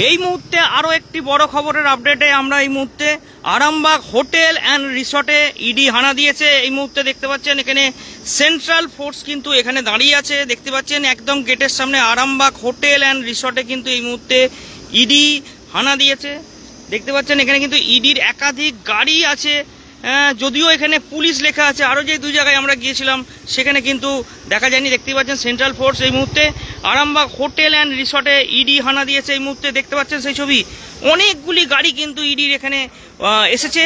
এই মুহূর্তে আরও একটি বড় খবরের আপডেটে আমরা এই মুহূর্তে আরামবাগ হোটেল অ্যান্ড রিসর্টে ইডি হানা দিয়েছে। এই মুহূর্তে দেখতে পাচ্ছেন এখানে সেন্ট্রাল ফোর্স কিন্তু এখানে দাঁড়িয়ে আছে, দেখতে পাচ্ছেন একদম গেটের সামনে আরামবাগ হোটেল অ্যান্ড রিসর্টে কিন্তু এই মুহূর্তে ইডি হানা দিয়েছে। দেখতে পাচ্ছেন এখানে কিন্তু ইডির একাধিক গাড়ি আছে, যদিও এখানে পুলিশ লেখা আছে। আরও যে দুই জায়গায় আমরা গিয়েছিলাম সেখানে কিন্তু দেখা যায়নি। দেখতে পাচ্ছেন সেন্ট্রাল ফোর্স এই মুহূর্তে আরামবাগ হোটেল অ্যান্ড রিসর্টে ইডি হানা দিয়েছে। এই মুহূর্তে দেখতে পাচ্ছেন সেই ছবি, অনেকগুলি গাড়ি কিন্তু ইডির এখানে এসেছে।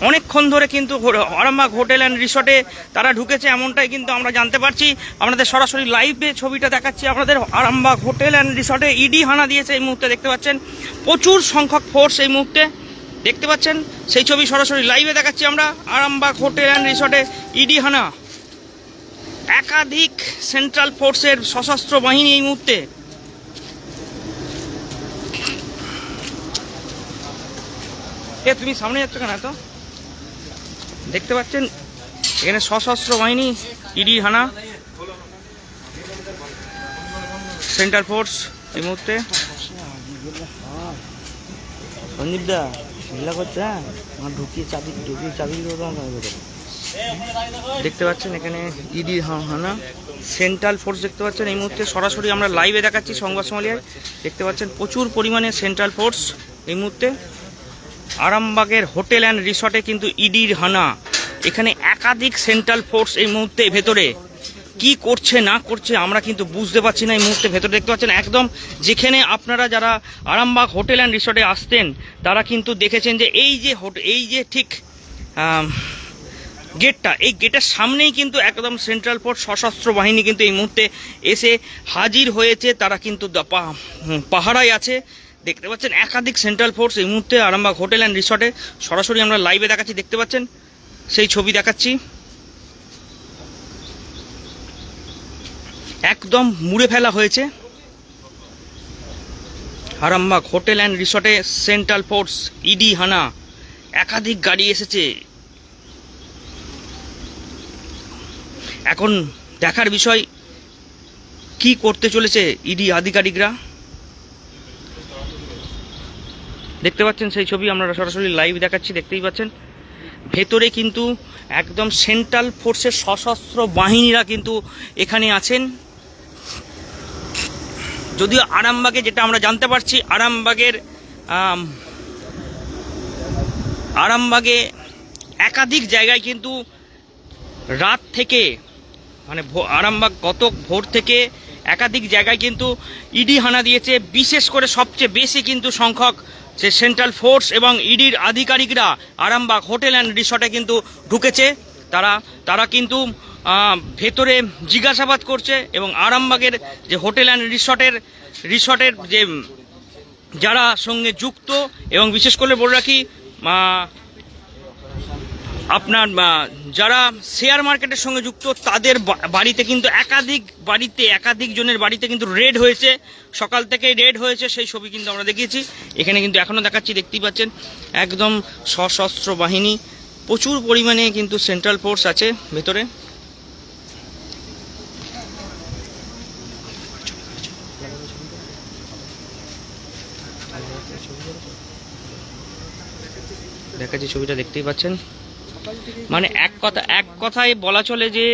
অনেকক্ষণ ধরে কিন্তু আরামবাগ হোটেল অ্যান্ড রিসর্টে তারা ঢুকেছে, এমনটাই কিন্তু আমরা জানতে পারছি। আপনাদের সরাসরি লাইভে ছবিটা দেখাচ্ছি আপনাদের। আরামবাগ হোটেল অ্যান্ড রিসর্টে ইডি হানা দিয়েছে এই মুহূর্তে দেখতে পাচ্ছেন, প্রচুর সংখ্যক ফোর্স এই মুহূর্তে দেখতে পাচ্ছেন। সেই ছবি সরাসরি লাইভে দেখাচ্ছি আমরা। আরামবাগ হোটেল অ্যান্ড রিসর্টে ইডি হানা, একাধিক সেন্ট্রাল ফোর্সের সশস্ত্র বাহিনী এই মুহূর্তে। তুমি সামনে যাচ্ছ কেন? তো দেখতে পাচ্ছেন এখানে সশস্ত্র বাহিনী ইডি হানা, সেন্ট্রাল ফোর্স এই মুহূর্তে। সন্দীপ দা মেলা করছে, ঢুকিয়ে চাবি দেখতে পাচ্ছেন এখানে ইডি হানা, সেন্ট্রাল ফোর্স দেখতে পাচ্ছেন এই মুহূর্তে। সরাসরি আমরা লাইভে দেখাচ্ছি সংবাদ সম্মেলনে। দেখতে পাচ্ছেন প্রচুর পরিমাণে সেন্ট্রাল ফোর্স এই মুহূর্তে। আরামবাগের হোটেল অ্যান্ড রিসর্টে কিন্তু ইডির হানা, এখানে একাধিক সেন্ট্রাল ফোর্স এই মুহূর্তে ভেতরে কি করছে না করছে আমরা কিন্তু বুঝতে পারছি না এই মুহূর্তে। ভেতরে দেখতে পাচ্ছেন একদম যেখানে আপনারা যারা আরামবাগ হোটেল অ্যান্ড রিসর্টে আসতেন তারা কিন্তু দেখেছেন যে এই যে ঠিক গেটটা, এই গেটের সামনেই কিন্তু একদম সেন্ট্রাল ফোর্স সশস্ত্র বাহিনী কিন্তু এই মুহূর্তে এসে হাজির হয়েছে। তারা কিন্তু পাহারায় আছে। দেখতে পাচ্ছেন একাধিক সেন্ট্রাল ফোর্স এই মুহূর্তে আরামবাগ হোটেল অ্যান্ড রিসর্টে। সরাসরি আমরা লাইভে দেখাচ্ছি, দেখতে পাচ্ছেন সেই ছবি দেখাচ্ছি। একদম মুড়ে ফেলা হয়েছে আরামবাগ হোটেল অ্যান্ড রিসর্টে সেন্ট্রাল ফোর্স ইডি হানা, একাধিক গাড়ি এসেছে। এখন দেখার বিষয় কি করতে চলেছে ইডি আধিকারিকরা। দেখতে পাচ্ছেন সেই ছবি আমরা সরাসরি লাইভ দেখাচ্ছি, দেখতেই পাচ্ছেন ভেতরে কিন্তু একদম সেন্ট্রাল ফোর্সের সশস্ত্র বাহিনীরা কিন্তু এখানে আছেন। যদিও আরামবাগে যেটা আমরা জানতে পারছি, আরামবাগে একাধিক জায়গায় কিন্তু রাত থেকে আরামবাগ গত ভোর থেকে একাধিক জায়গায় কিন্তু ইডি হানা দিয়েছে। বিশেষ করে সবচেয়ে বেশি কিন্তু সংখ্যক যে সেন্ট্রাল ফোর্স এবং ইডির আধিকারিকরা আরামবাগ হোটেল অ্যান্ড রিসর্টে কিন্তু ঢুকেছে। তারা কিন্তু ভেতরে জিজ্ঞাসাবাদ করছে এবং আরামবাগের যে হোটেল অ্যান্ড রিসর্টের যে যারা সঙ্গে যুক্ত, এবং বিশেষ করে বলে রাখি আপনার যারা শেয়ার মার্কেটের সঙ্গে যুক্ত তাদের বাড়িতে কিন্তু একাধিক জনের বাড়িতে কিন্তু রেড হয়েছে, সকাল থেকে রেড হয়েছে। সেই ছবি কিন্তু আমরা দেখিয়েছি, এখানে কিন্তু এখনও দেখাচ্ছি। দেখতেই পাচ্ছেন একদম সশস্ত্র বাহিনী, প্রচুর পরিমাণে কিন্তু সেন্ট্রাল ফোর্স আছে ভেতরে। দেখাচ্ছি ছবিটা, দেখতেই পাচ্ছেন। মানে এক কথায় বলা চলে যে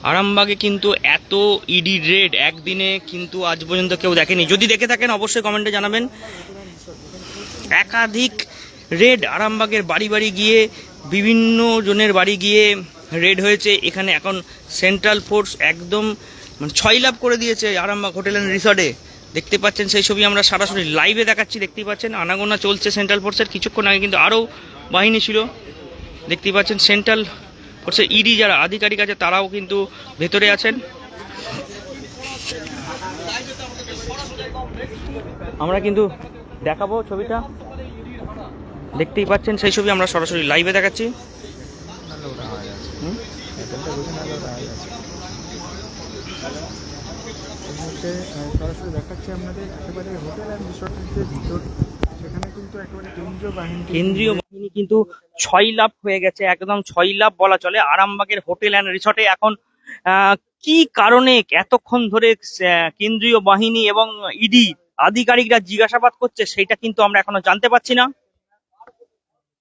আরামবাগে কিন্তু এত ইডি রেড একদিনে কিন্তু আজ পর্যন্ত কেউ দেখেনি। যদি দেখে থাকেন অবশ্যই কমেন্টে জানাবেন। একাধিক রেড আরামবাগের বাড়ি গিয়ে, বিভিন্ন জনের বাড়ি গিয়ে রেড হয়েছে। এখানে এখন সেন্ট্রাল ফোর্স একদম ছয়লাভ করে দিয়েছে আরামবাগ হোটেল অ্যান্ড রিসর্টে। দেখতে পাচ্ছেন সেই ছবি আমরা সরাসরি লাইভে দেখাচ্ছি, দেখতেই পাচ্ছেন আনাগোনা চলছে সেন্ট্রাল ফোর্সের। কিছুক্ষণ আগে কিন্তু আরও বাহিনী ছিল, দেখতেই পাচ্ছেন সেন্ট্রাল ফোর্সের ইডি যারা আধিকারিক আছে তারাও কিন্তু ভেতরে আছেন। আমরা কিন্তু দেখাবো ছবিটা, দেখতেই পাচ্ছেন সেই ছবি আমরা সরাসরি লাইভে দেখাচ্ছি। সরাসরি দেখাচ্ছি আপনাদের একেবারে হোটেল অ্যান্ড রিসর্টের যে ভিতর, সেখানে কিন্তু একেবারে কেন্দ্রীয় বাহিনী কিন্তু ছয়লাভ হয়ে গেছে, একদম ছয়লাভ বলা চলে। আরামবাগের হোটেল অ্যান্ড রিসর্টে এখন কি কারণে এতক্ষণ ধরে কেন্দ্রীয় বাহিনী এবং ইডি আধিকারিকরা জিজ্ঞাসাবাদ করছে সেটা কিন্তু আমরা এখনো জানতে পারছি না।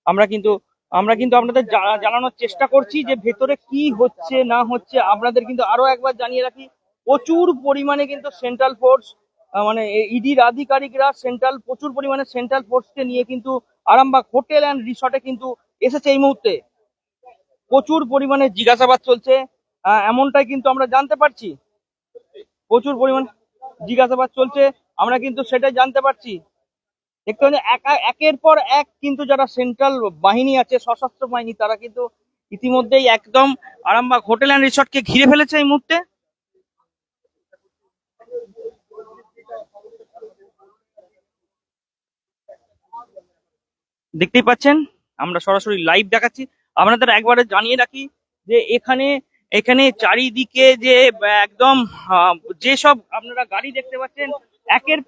আমরা কিন্তু আমরা কিন্তু আপনাদের জানানোর চেষ্টা করছি যে ভেতরে কি হচ্ছে না হচ্ছে। আপনাদের কিন্তু আরো একবার জানিয়ে রাখি, প্রচুর পরিমাণে কিন্তু সেন্ট্রাল ফোর্স মানে ইডির আধিকারিকরা প্রচুর পরিমাণে সেন্ট্রাল ফোর্সকে নিয়ে কিন্তু আরামবাগ হোটেল অ্যান্ড রিসর্টে কিন্তু এসেছে এই মুহূর্তে। প্রচুর পরিমাণে জিজ্ঞাসাবাদ চলছে, এমনটাই কিন্তু আমরা জানতে পারছি। প্রচুর পরিমাণ জিজ্ঞাসাবাদ চলছে, আমরা কিন্তু সেটাই জানতে পারছি। দেখতে পাচ্ছি একের পর এক কিন্তু যারা সেন্ট্রাল বাহিনী আছে, সশস্ত্র বাহিনী, তারা কিন্তু ইতিমধ্যেই একদম আরামবাগ হোটেল অ্যান্ড রিসর্টকে ঘিরে ফেলেছে এই মুহূর্তে। দেখতেই পাচ্ছেন, আমরা সরাসরি লাইভ দেখাচ্ছি। আপনাদের একবারে জানিয়ে রাখি যে এখানে এখানে চারিদিকে যে একদম যেসব আপনারা গাড়ি দেখতে পাচ্ছেন, একের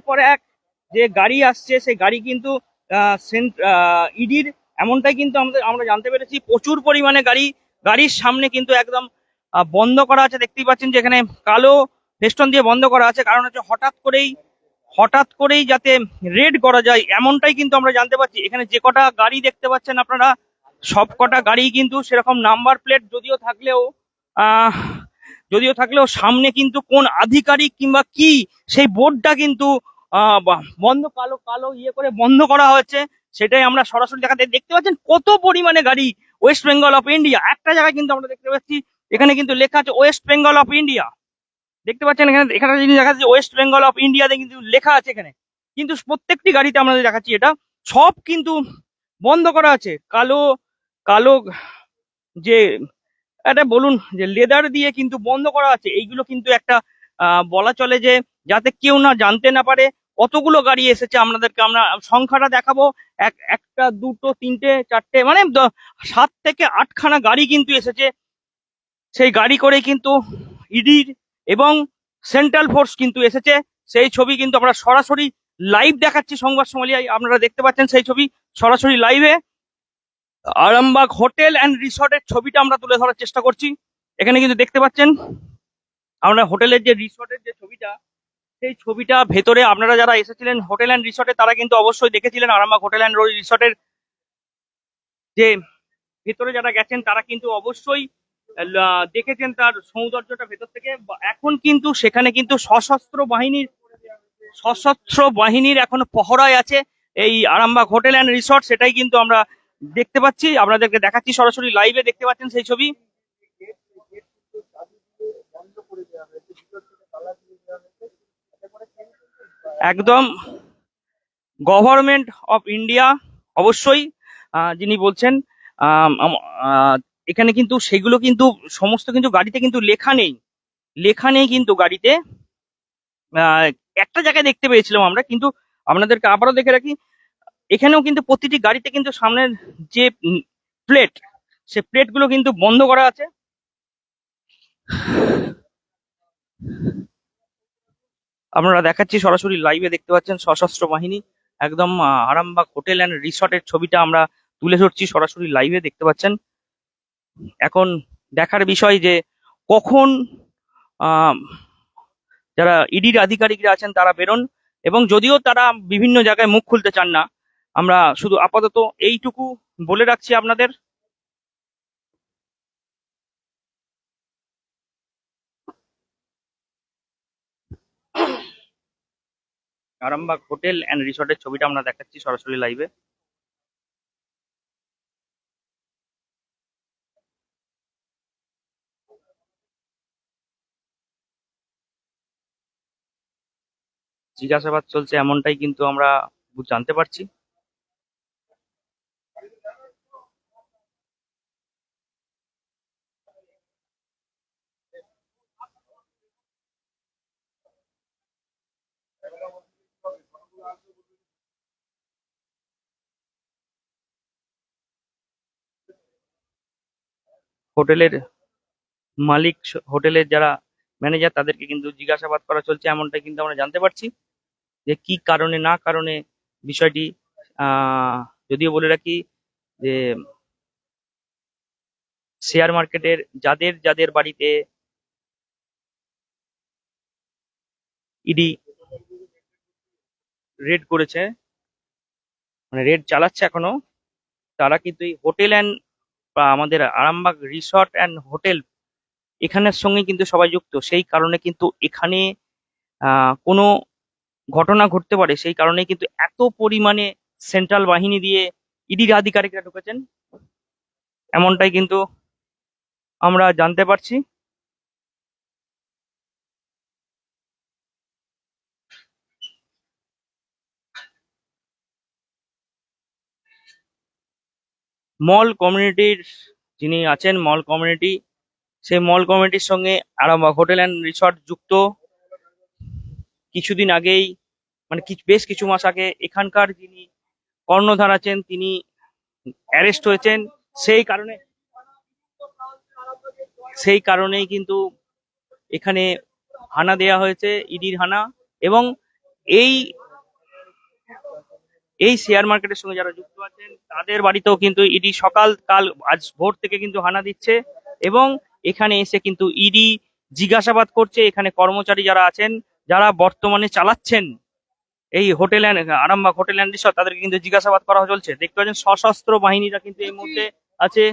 পর এক যে গাড়ি আসছে, সেই গাড়ি কিন্তু ইডির, এমনটাই কিন্তু আমরা জানতে পেরেছি। প্রচুর পরিমাণে গাড়ির সামনে কিন্তু একদম বন্ধ করা আছে। দেখতেই পাচ্ছেন যে এখানে কালো ফেস্টন দিয়ে বন্ধ করা আছে, কারণ হচ্ছে হঠাৎ করেই যাতে রেড করা যায়, এমনটাই কিন্তু আমরা জানতে পারছি। এখানে যে কটা গাড়ি দেখতে পাচ্ছেন আপনারা, সব কটা গাড়ি কিন্তু সেরকম নাম্বার প্লেট আহ যদিও থাকলেও সামনে কিন্তু কোন আধিকারিক কিংবা কি সেই বোর্ডটা কিন্তু বন্ধ, কালো কালো ইয়ে করে বন্ধ করা হয়েছে। সেটাই আমরা সরাসরি দেখতে পাচ্ছেন কত পরিমাণে গাড়ি। ওয়েস্ট বেঙ্গল অফ ইন্ডিয়া একটা জায়গায় কিন্তু আমরা দেখতে পাচ্ছি, এখানে কিন্তু লেখা আছে ওয়েস্ট বেঙ্গল অফ ইন্ডিয়া। দেখতে পাচ্ছেন এখানে এখানে যিনি দেখা যাচ্ছে ওয়েস্ট বেঙ্গল অফ ইন্ডিয়াতে কিন্তু লেখা আছে এখানে, কিন্তু প্রত্যেকটি গাড়িতে আমরা দেখাচ্ছি এটা সব কিন্তু বন্ধ করা আছে। কালো কালো যে এটা বলুন যে লেদার দিয়ে কিন্তু বন্ধ করা আছে। এইগুলো কিন্তু একটা বলা চলে যে যাতে কেউ না জানতে না পারে কতগুলো গাড়ি এসেছে। আপনাদেরকে আমরা সংখ্যাটা দেখাবো, একটা দুটো তিনটে চারটে মানে 7 থেকে 8খানা গাড়ি কিন্তু এসেছে। সেই গাড়ি করে কিন্তু ইডির এবং সেন্ট্রাল ফোর্স কিন্তু এসেছে। সেই ছবি কিন্তু আমরা সরাসরি লাইভ দেখাচ্ছি সংবাদ সম্মেলনে, আপনারা দেখতে পাচ্ছেন সেই ছবি সরাসরি লাইভে। আরামবাগ হোটেল অ্যান্ড রিসর্টের ছবিটা আমরা তুলে ধরার চেষ্টা করছি। এখানে কিন্তু দেখতে পাচ্ছেন আমরা হোটেলের যে রিসর্টের যে ছবিটা, সেই ছবিটা ভেতরে আপনারা যারা এসেছিলেন হোটেল অ্যান্ড রিসর্টে তারা কিন্তু অবশ্যই দেখেছিলেন। আরামবাগ হোটেল অ্যান্ড রিসর্টের যে ভেতরে যারা গেছেন তারা কিন্তু অবশ্যই দেখেছেন তার সৌন্দর্যটা ভেতর থেকে। এখন কিন্তু সেখানে কিন্তু সশস্ত্র বাহিনীর এখনো পহরায় আছে এই আরামবাগ হোটেল অ্যান্ড রিসর্ট, সেটাই কিন্তু আমরা দেখতে পাচ্ছি, আপনাদেরকে দেখাচ্ছি সরাসরি লাইভে। দেখতে পাচ্ছেন সেই ছবি একদম গভর্নমেন্ট অফ ইন্ডিয়া অবশ্যই যিনি বলছেন। এখানে কিন্তু সেগুলো কিন্তু সমস্ত কিন্তু গাড়িতে কিন্তু লেখা নেই কিন্তু গাড়িতে একটা জায়গায় দেখতে পেয়েছিলাম আমরা, কিন্তু আপনাদেরকে আবারও দেখে রাখি এখানেও কিন্তু প্রতিটি গাড়িতে কিন্তু সামনের যে প্লেট, সে প্লেটগুলো কিন্তু বন্ধ করা আছে। আপনারা দেখাচ্ছি সরাসরি লাইভে, দেখতে পাচ্ছেন সশস্ত্র বাহিনী একদম আরামবাগ হোটেল অ্যান্ড রিসর্টের ছবিটা আমরা তুলে ধরছি সরাসরি লাইভে। দেখতে পাচ্ছেন এখন দেখার বিষয় যে কখন যারা ইডির আধিকারিকরা আছেন তারা বেরোন, এবং যদিও তারা বিভিন্ন জায়গায় মুখ খুলতে চান না, আমরা শুধু আপাতত এইটুকু বলে রাখছি আপনাদের। আরামবাগ হোটেল অ্যান্ড রিসর্টের ছবিটা আমরা দেখাচ্ছি সরাসরি লাইভে। জিজ্ঞাসাবাদ চলছে এমনটাই কিন্তু আমরা জানতে পারছি। হোটেলের মালিক, হোটেলের যারা ম্যানেজার, তাদেরকে কিন্তু জিজ্ঞাসাবাদ করা চলছে এমনটাই কিন্তু আমরা জানতে পারছি যে কি কারণে না কারণে বিষয়টি। যদিও বলে রাখি যে শেয়ার মার্কেটের যাদের যাদের বাড়িতে ইডি রেড করেছে, মানে রেড চালাচ্ছে এখনো। তারা কিন্তু এই হোটেল অ্যান্ড বা আমাদের আরামবাগ রিসর্ট অ্যান্ড হোটেল এখানের সঙ্গে কিন্তু সবাই যুক্ত, সেই কারণে কিন্তু এখানে কোনো ঘটনা ঘটতে পারে, সেই কারণে কিন্তু এত পরিমাণে সেন্ট্রাল বাহিনী দিয়ে ইডির আধিকারিকরা ঢুকেছেন, এমনটাই কিন্তু আমরা জানতে পারছি। মল কমিউনিটির যিনি আছেন, মল কমিউনিটি, সেই মল কমিউনিটির সঙ্গে আরামবাগ হোটেল অ্যান্ড রিসর্ট যুক্ত। কিছুদিন আগেই, মানে বেশ কিছু মাস আগে এখানকার যিনি কর্ণধার আছেন তিনি অ্যারেস্ট হয়েছেন। সেই কারণে সেই কারণেই কিন্তু এখানে হানা দেয়া হয়েছে, ইডির হানা। এবং এই এই শেয়ার মার্কেটের সঙ্গে যারা যুক্ত আছেন তাদের বাড়িতেও কিন্তু ইডি কাল আজ ভোর থেকে কিন্তু হানা দিচ্ছে, এবং এখানে এসে কিন্তু ইডি জিজ্ঞাসাবাদ করছে এখানে কর্মচারী যারা আছেন, যারা বর্তমানে চালাচ্ছেন এই hotel Arambagh hotel and resort, তাদেরকে কিন্তু জিজ্ঞাসাবাদ করা চলছে। দেখতে পাচ্ছেন সশস্ত্র বাহিনীরা কিন্তু এই মুহূর্তে আছে।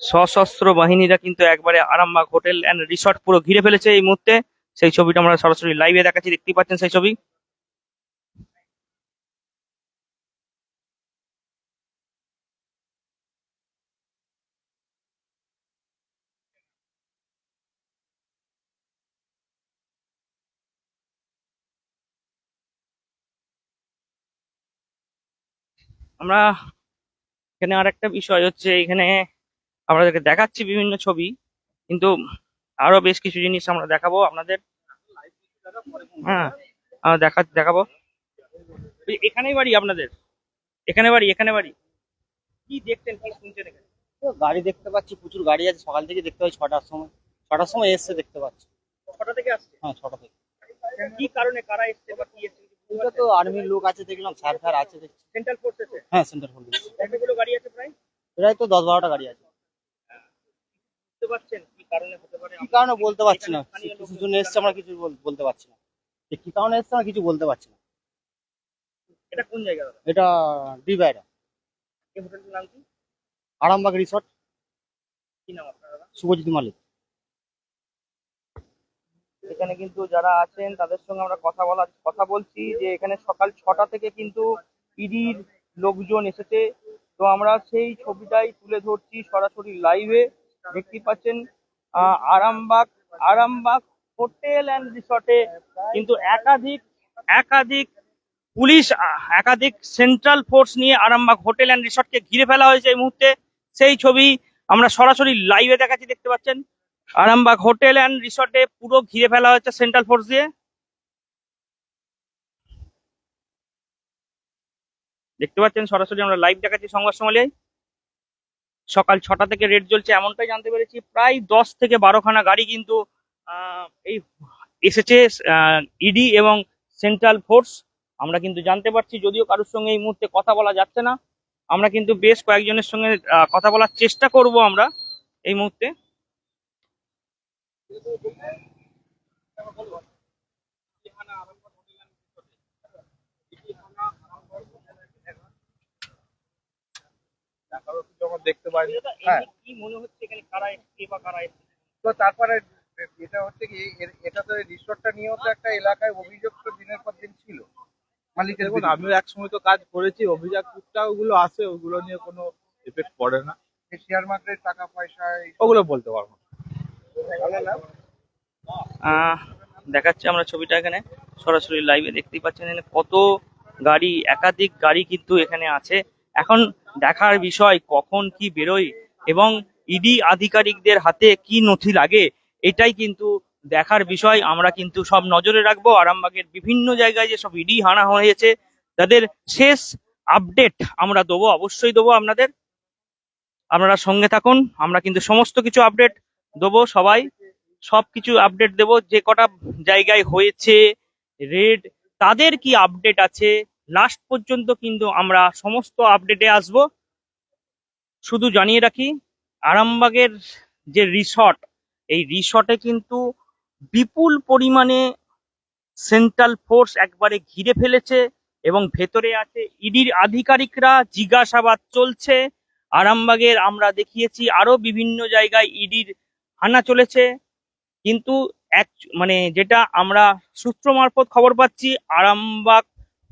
সশস্ত্র বাহিনীরা কিন্তু একবারে আরামবাগ হোটেল অ্যান্ড রিসর্ট পুরো ঘিরে ফেলেছে এই মুহূর্তে। সেই ছবিটা আমরা সরাসরি লাইভে দেখাচ্ছি, দেখতেই পাচ্ছেন সেই ছবি। আমরা এখানে আর একটা বিষয় হচ্ছে, এখানে আপনাদেরকে দেখাচ্ছি বিভিন্ন ছবি, কিন্তু আরো বেশ কিছু জিনিস আমরা দেখাবো আপনাদের। হ্যাঁ, আমরা দেখাবো। এখানেই বাড়ি আপনাদের? এখানে বাড়ি কি দেখছেন, কি শুনছেন এখানে? তো গাড়ি দেখতে পাচ্ছি, প্রচুর গাড়ি আছে। সকাল থেকে দেখতে পাচ্ছি, 6টার সময় এসছে দেখতে পাচ্ছি। ছটা থেকে আসছে? হ্যাঁ, 6টা থেকে। কি কারণে, কারা এসছে বা কি এসছে? এটা তো আর্মির লোক আছে দেখলাম, স্যার ফ্যার আছে দেখছি। সেন্ট্রাল ফোর্স এসে? হ্যাঁ, সেন্টার পুলিশ। কতগুলো গাড়ি আছে প্রায়? প্রায় তো 10-12টা গাড়ি আছে। বুঝতে পারছেন কি কারণে হতে পারে? কি কারণে বলতে পারছি না, এখানে স্থানীয় কিছু লোক- জন্য এসছে, আমরা কিছু বলতে পারছি না। যে কি কারণে এসছে আমরা কিছু বলতে পারছি না। এটা কোন জায়গা দাদা? এটা ডিভাইডার, এই হোটেলটার নাম কি? আরামবাগ রিসর্ট। কি নাম আপনার দাদা? শুভজিৎ মালিক। এখানে কিন্তু যারা আছেন তাদের সঙ্গে আমরা কথা বলছি যে এখানে সকাল 6টা থেকে কিন্তু ইডির লোকজন এসেছে। তো আমরা সেই ছবিটাই তুলে ধরছি সরাসরি লাইভে। দেখতে পাচ্ছেন আরামবাগ হোটেল অ্যান্ড রিসর্টে কিন্তু একাধিক পুলিশ, একাধিক সেন্ট্রাল ফোর্স নিয়ে আরামবাগ হোটেল অ্যান্ড রিসর্টকে ঘিরে ফেলা হয়েছে এই মুহূর্তে। সেই ছবি আমরা সরাসরি লাইভে দেখাচ্ছি, দেখতে পাচ্ছেন আরামবাগ হোটেল অ্যান্ড রিসর্টে পুরো ঘিরে ফেলা হয়েছে সেন্ট্রাল ফোর্স দিয়ে। দেখতে পাচ্ছেন সরাসরি আমরা লাইভ দেখাচ্ছি সংবাদ সম্মেলনে। সকাল 6টা থেকে রেড জ্বলছে এমনটাই জানতে পেরেছি। প্রায় 10 থেকে 12খানা গাড়ি কিন্তু এই এসেছে, ইডি এবং সেন্ট্রাল ফোর্স। আমরা কিন্তু জানতে পারছি, যদিও কারোর সঙ্গে এই মুহূর্তে কথা বলা যাচ্ছে না। আমরা কিন্তু বেশ কয়েকজনের সঙ্গে কথা বলার চেষ্টা করব আমরা এই মুহূর্তে। যখন দেখতে পাই, হ্যাঁ, কি মনে হচ্ছে এখানে কারা এসছে বা কারা এসছে? তো তারপরে এটা হচ্ছে কি, এটা তো রিসোর্টটা নিয়েও তো একটা এলাকায় অভিযোগ তো দিনের পর দিন ছিল মালিকের। দেখুন, আমিও এক সময় তো কাজ করেছি, অভিযোগ টুকটাক ওগুলো আসে, ওগুলো নিয়ে কোনো এফেক্ট পড়ে না। শেয়ার মার্কেটের টাকা পয়সা ওগুলো বলতে পারবো না। দেখাচ্ছি আমরা ছবিটা এখানে সরাসরি লাইভে। দেখতেই পাচ্ছেন এখানে কত গাড়ি, একাধিক গাড়ি কিন্তু এখানে আছে। এখন দেখার বিষয় কখন কি বেরোয় এবং ইডি আধিকারিকদের হাতে কি নথি লাগে, এটাই কিন্তু দেখার বিষয়। আমরা কিন্তু সব নজরে রাখবো। আরামবাগের বিভিন্ন জায়গায় যে সব ইডি হানা হয়েছে তাদের শেষ আপডেট আমরা দেবো, অবশ্যই দেবো আপনাদের। আপনারা সঙ্গে থাকুন, আমরা কিন্তু সমস্ত কিছু আপডেট দেবো, সবকিছু আপডেট দেবো। যে কটা জায়গায় হয়েছে রেড, তাদের কি আপডেট আছে লাস্ট পর্যন্ত কিন্তু আমরা সমস্ত আপডেটে আসব। শুধু জানিয়ে রাখি, আরামবাগের যে রিসর্ট এই রিসর্টে কিন্তু বিপুল পরিমাণে সেন্ট্রাল ফোর্স একবারে ঘিরে ফেলেছে এবং ভেতরে আছে ইডির আধিকারিকরা, জিজ্ঞাসাবাদ চলছে। আরামবাগের আমরা দেখিয়েছি আরো বিভিন্ন জায়গায় ইডির হানা চলেছে, কিন্তু মানে যেটা আমরা সূত্র মারফত খবর পাচ্ছি, আরামবাগ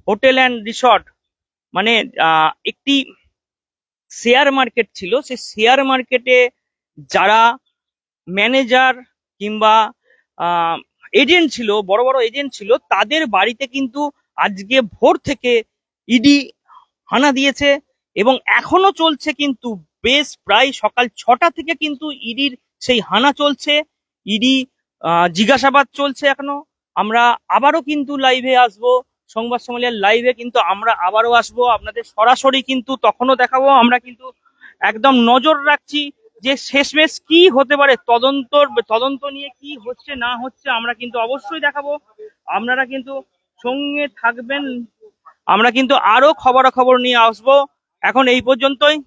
হোটেল অ্যান্ড রিসর্ট মানে একটি শেয়ার মার্কেট ছিল, সেই শেয়ার মার্কেটে যারা ম্যানেজার কিংবা এজেন্ট ছিল, বড় বড় এজেন্ট ছিল, তাদের বাড়িতে কিন্তু আজকে ভোর থেকে ইডি হানা দিয়েছে এবং এখনো চলছে। কিন্তু বেশ প্রায় সকাল 6টা থেকে কিন্তু ইডির সেই হানা চলছে, ইডি জিজ্ঞাসাবাদ চলছে এখনো। আমরা আবারও কিন্তু লাইভে আসবো, সংবাদ সম্মেলনের লাইভে কিন্তু আমরা আবারও আসবো, আপনাদের সরাসরি কিন্তু তখনও দেখাবো। আমরা কিন্তু একদম নজর রাখছি যে শেষমেশ কি হতে পারে, তদন্ত নিয়ে কি হচ্ছে না হচ্ছে আমরা কিন্তু অবশ্যই দেখাবো। আপনারা কিন্তু সঙ্গে থাকবেন, আমরা কিন্তু আরো খবরাখবর নিয়ে আসবো। এখন এই পর্যন্তই।